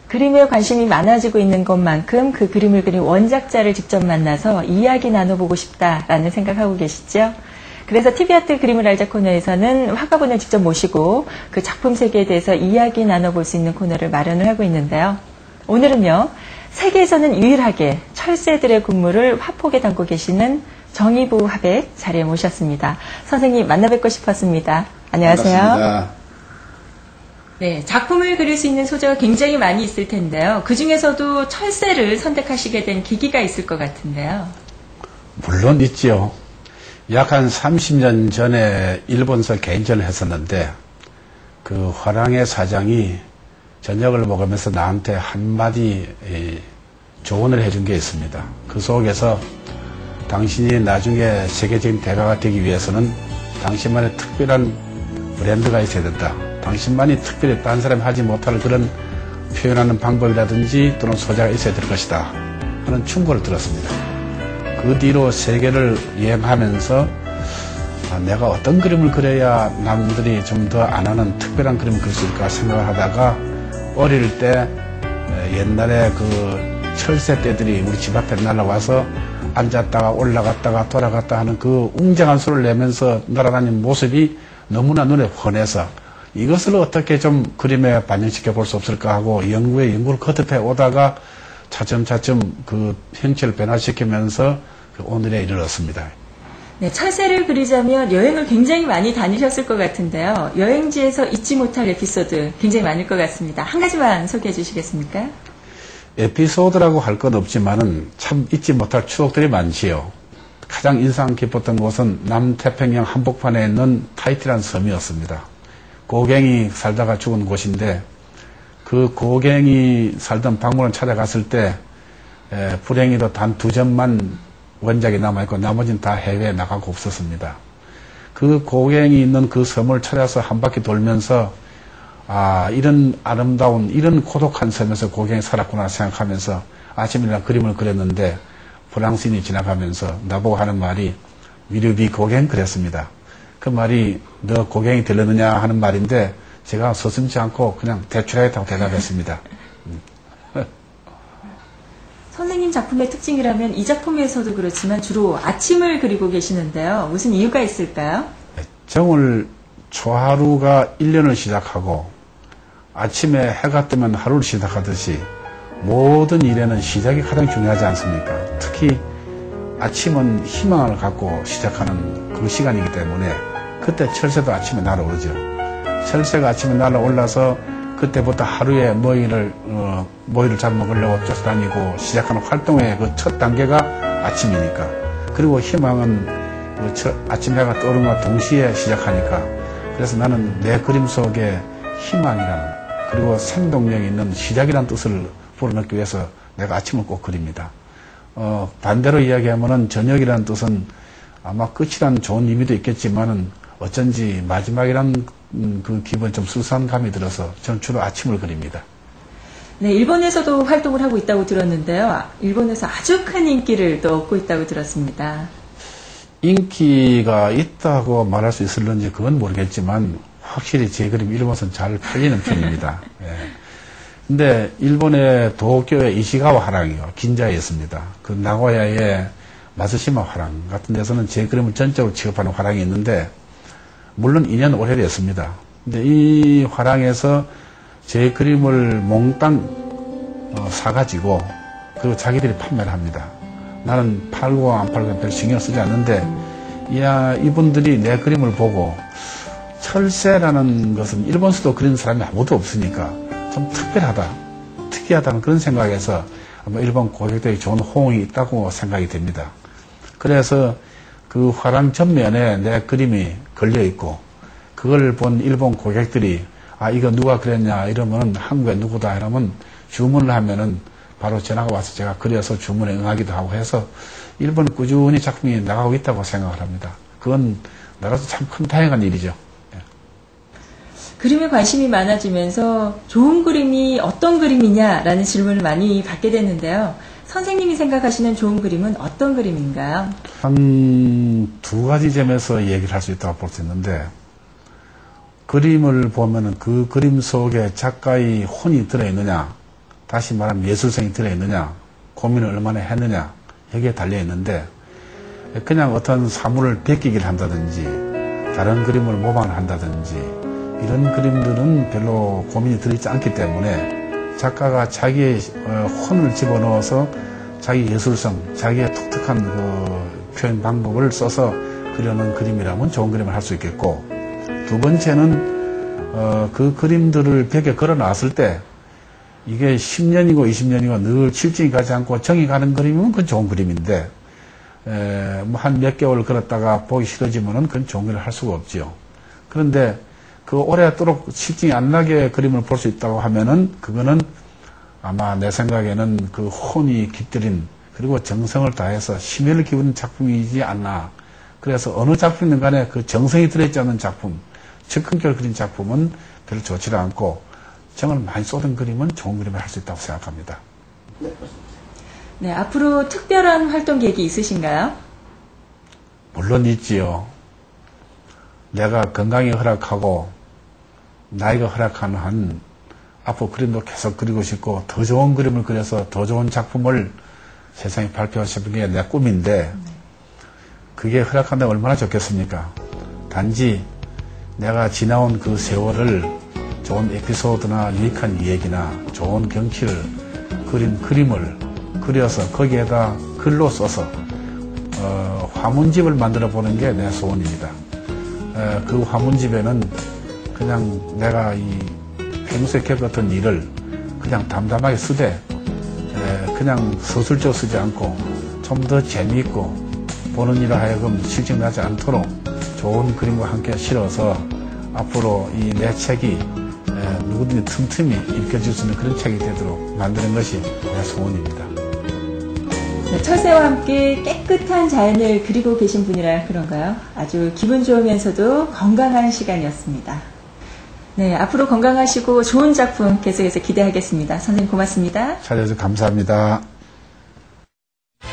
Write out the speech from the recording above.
그림에 관심이 많아지고 있는 것만큼 그 그림을 그린 원작자를 직접 만나서 이야기 나눠보고 싶다라는 생각하고 계시죠? 그래서 TV아트 그림을 알자 코너에서는 화가분을 직접 모시고 그 작품 세계에 대해서 이야기 나눠볼 수 있는 코너를 마련을 하고 있는데요. 오늘은요, 세계에서는 유일하게 철새들의 군무를 화폭에 담고 계시는 정의부 화백 자리에 모셨습니다. 선생님 만나 뵙고 싶었습니다. 안녕하세요. 반갑습니다. 네, 작품을 그릴 수 있는 소재가 굉장히 많이 있을 텐데요. 그 중에서도 철새를 선택하시게 된 계기가 있을 것 같은데요. 물론 있죠. 약 한 30년 전에 일본서 개인전을 했었는데 그 화랑의 사장이 저녁을 먹으면서 나한테 한마디 조언을 해준 게 있습니다. 그 속에서 당신이 나중에 세계적인 대가가 되기 위해서는 당신만의 특별한 브랜드가 있어야 된다. 당신만이 특별히 딴 사람이 하지 못할 그런 표현하는 방법이라든지 또는 소재가 있어야 될 것이다 하는 충고를 들었습니다. 그 뒤로 세계를 여행하면서 내가 어떤 그림을 그려야 남들이 좀 더 안 하는 특별한 그림을 그릴 수 있을까 생각을 하다가 어릴 때 옛날에 그 철새 떼들이 우리 집 앞에 날아와서 앉았다가 올라갔다가 돌아갔다 하는 그 웅장한 소리를 내면서 날아다니는 모습이 너무나 눈에 훤해서 이것을 어떻게 좀 그림에 반영시켜 볼 수 없을까 하고 연구를 거듭해 오다가 차츰차츰 그 형체를 변화시키면서 그 오늘에 이르렀습니다. 네, 철새를 그리자면 여행을 굉장히 많이 다니셨을 것 같은데요. 여행지에서 잊지 못할 에피소드 굉장히 많을 것 같습니다. 한 가지만 소개해 주시겠습니까? 에피소드라고 할 건 없지만은 참 잊지 못할 추억들이 많지요. 가장 인상 깊었던 곳은 남태평양 한복판에 있는 타이티라는 섬이었습니다. 고갱이 살다가 죽은 곳인데 그 고갱이 살던 박물관 찾아갔을 때 불행히도 단 2점만 원작이 남아있고 나머지는 다 해외에 나가고 없었습니다. 그 고갱이 있는 그 섬을 찾아서 한 바퀴 돌면서 이런 아름다운 이런 고독한 섬에서 고갱이 살았구나 생각하면서 아침이나 그림을 그렸는데 프랑스인이 지나가면서 나보고 하는 말이 미르비 고갱 그랬습니다. 그 말이 너 고갱이 들렸느냐 하는 말인데 제가 서슴지 않고 그냥 대충하겠다고 대답했습니다. 선생님 작품의 특징이라면 이 작품에서도 그렇지만 주로 아침을 그리고 계시는데요. 무슨 이유가 있을까요? 정월 초하루가 1년을 시작하고 아침에 해가 뜨면 하루를 시작하듯이 모든 일에는 시작이 가장 중요하지 않습니까? 특히 아침은 희망을 갖고 시작하는 그 시간이기 때문에 그때 철새도 아침에 날아오르죠. 철새가 아침에 날아올라서 그때부터 하루에 모이를 잡아먹으려고 쫓아다니고 시작하는 활동의 그 첫 단계가 아침이니까. 그리고 희망은 아침 해가 떠오름과 동시에 시작하니까. 그래서 나는 내 그림 속에 희망이라는 그리고 생동력이 있는 시작이라는 뜻을 불어넣기 위해서 내가 아침을 꼭 그립니다. 반대로 이야기하면은 저녁이라는 뜻은 아마 끝이라는 좋은 의미도 있겠지만은 어쩐지 마지막이라는 그 기분 좀 수수한 감이 들어서 저는 주로 아침을 그립니다. 네, 일본에서도 활동을 하고 있다고 들었는데요. 일본에서 아주 큰 인기를 또 얻고 있다고 들었습니다. 인기가 있다고 말할 수 있을런지 그건 모르겠지만 확실히 제 그림 일본에서는 잘 팔리는 편입니다. 예. 근데 일본의 도쿄의 이시가와 화랑이요, 긴자에 있습니다. 그 나고야의 마츠시마 화랑 같은 데서는 제 그림을 전적으로 취급하는 화랑이 있는데 물론 2년 오래됐습니다. 근데 이 화랑에서 제 그림을 몽땅 사가지고 그리고 자기들이 판매를 합니다. 나는 팔고 안 팔고 별 신경 쓰지 않는데 이분들이 내 그림을 보고 철새라는 것은 일본서도 그리는 사람이 아무도 없으니까 좀 특이하다는 그런 생각에서 아마 일본 고객들이 좋은 호응이 있다고 생각이 됩니다. 그래서 그 화랑 전면에 내 그림이 걸려 있고 그걸 본 일본 고객들이 이거 누가 그렸냐 이러면 한국에 누구다 이러면 주문을 하면은 바로 전화가 와서 제가 그려서 주문에 응하기도 하고 해서 일본에 꾸준히 작품이 나가고 있다고 생각을 합니다. 그건 나라도 참 큰 다양한 일이죠. 그림에 관심이 많아지면서 좋은 그림이 어떤 그림이냐라는 질문을 많이 받게 됐는데요. 선생님이 생각하시는 좋은 그림은 어떤 그림인가요? 한 2가지 점에서 얘기를 할 수 있다고 볼 수 있는데 그림을 보면은 그 그림 속에 작가의 혼이 들어있느냐 다시 말하면 예술성이 들어있느냐, 고민을 얼마나 했느냐, 여기에 달려있는데, 그냥 어떤 사물을 베끼기를 한다든지, 다른 그림을 모방을 한다든지, 이런 그림들은 별로 고민이 들어있지 않기 때문에, 작가가 자기의 혼을 집어넣어서 자기 예술성, 자기의 독특한 그 표현 방법을 써서 그려놓은 그림이라면 좋은 그림을 할 수 있겠고, 두 번째는 그 그림들을 벽에 걸어놨을 때 이게 10년이고 20년이고 늘 실증이 가지 않고 정이 가는 그림이면 그건 좋은 그림인데 뭐 한 몇 개월 걸었다가 보기 싫어지면은 그건 좋은 그림을 할 수가 없죠. 그런데 그 오래도록 실증이 안 나게 그림을 볼 수 있다고 하면은 그거는 아마 내 생각에는 그 혼이 깃들인 그리고 정성을 다해서 심혈을 기울인 작품이지 않나. 그래서 어느 작품이든 간에 그 정성이 들어있지 않는 작품, 즉흥적으로 그린 작품은 별로 좋지 않고 정을 많이 쏟은 그림은 좋은 그림을 할 수 있다고 생각합니다. 네, 앞으로 특별한 활동 계획이 있으신가요? 물론 있지요. 내가 건강이 허락하고 나이가 허락하는 한 앞으로 그림도 계속 그리고 싶고 더 좋은 그림을 그려서 더 좋은 작품을 세상에 발표하고 싶은 게 내 꿈인데 그게 허락한다면 얼마나 좋겠습니까? 단지 내가 지나온 그 세월을 좋은 에피소드나 유익한 얘기나 좋은 경치를 그림을 그려서 거기에다 글로 써서 화문집을 만들어 보는 게 내 소원입니다. 그 화문집에는 그냥 내가 이 평소에 겪었던 일을 그냥 담담하게 쓰되 그냥 서술적 쓰지 않고 좀 더 재미있고 보는 이로 하여금 실증나지 않도록 좋은 그림과 함께 실어서 앞으로 이 내 책이 누구든지 틈틈이 읽혀질 수 있는 그런 책이 되도록 만드는 것이 내 소원입니다. 네, 철새와 함께 깨끗한 자연을 그리고 계신 분이라 그런가요? 아주 기분 좋으면서도 건강한 시간이었습니다. 네, 앞으로 건강하시고 좋은 작품 계속해서 기대하겠습니다. 선생님 고맙습니다. 찾아주셔서 감사합니다.